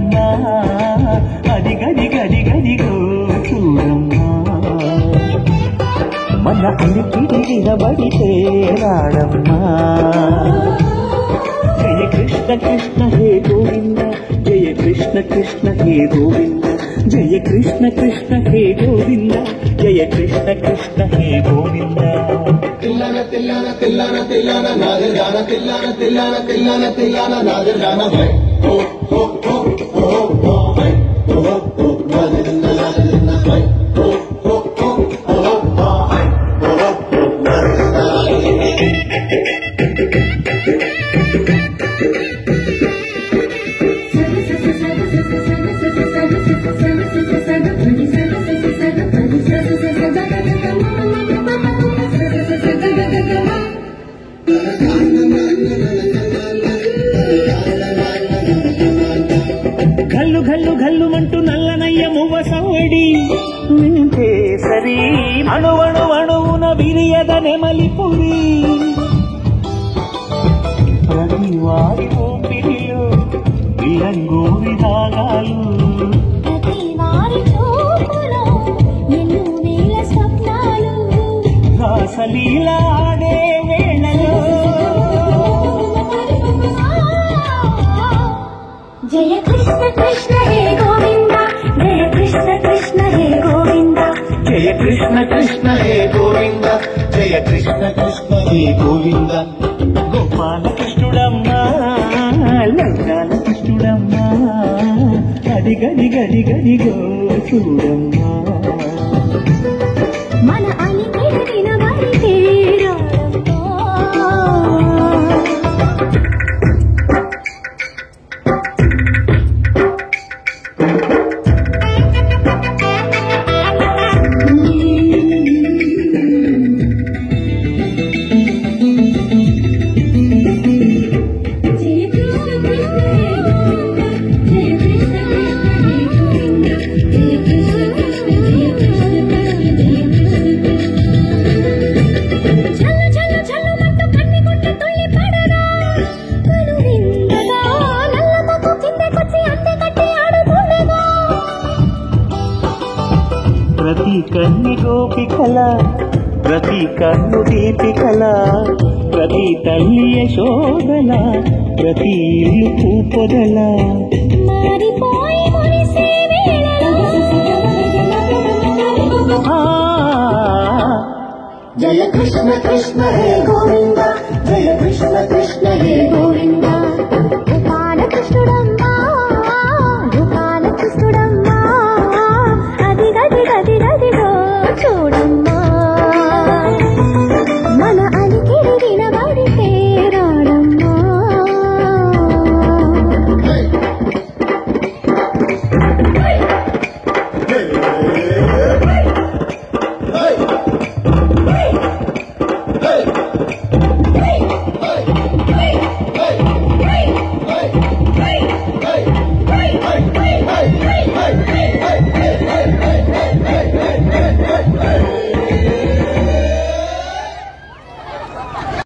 కృష్ణుడమ్మా అది గది గది గదిగో చూడమ్మా మన అలికిడి నిలబడితే రాడమ్మా జయ కృష్ణ కృష్ణ హే గోవింద జయ కృష్ణ కృష్ణ హే గోవింద జయ కృష్ణ కృష్ణ హే గోవింద జయ కృష్ణ కృష్ణ హే గోవింద తిల్లన తిల్లన తిల్లన తిల్లన నాదే జాన తిల్లన తిల్లన తిల్లన తిల్లన నాదే జాన భై ఓ ఓ ఓ ఓ ఓ భై ఓ ఓ నాదే దిన్న నాదే దిన్న భై ఓ ఓ ఓ ఓ ఓ భై ఓ ఓ నాదే గల్లు గల్లు గల్లుమంటూ నల్లనయ్య మువ్వ సవ్వడి వింటే సరి అణువణు అణువున విరియద నెమలిపురి ప్రతి వారి ఊపిరిలో విలంగో విధానాలు రాసలీలా ఆడే వేళలో జయ కృష్ణ కృష్ణ హే గోవింద జయ కృష్ణ కృష్ణ హే గోవింద జయ కృష్ణ కృష్ణ హే గోవింద జయ కృష్ణ కృష్ణ హే గోవింద గోపాల కృష్ణుడమ్మా లంకాల కృష్ణుడమ్మా గది గది గది గదిగో చూడమ్మా మన అలికిడి నిలబడితే ప్రతి కన్ని గోపికల ప్రతి కన్ను దీపికల ప్రతి తల్లి యశోదల ప్రతి ఇల్లు పూపొదల జయ కృష్ణ కృష్ణ హే గోవింద జయ కృష్ణ కృష్ణ హే గోవింద గోపాల కృష్ణుడమ్మా గోపాల కృష్ణుడమ్మా అది గది గది గదిగో చూడమ్మా మన అలికిడి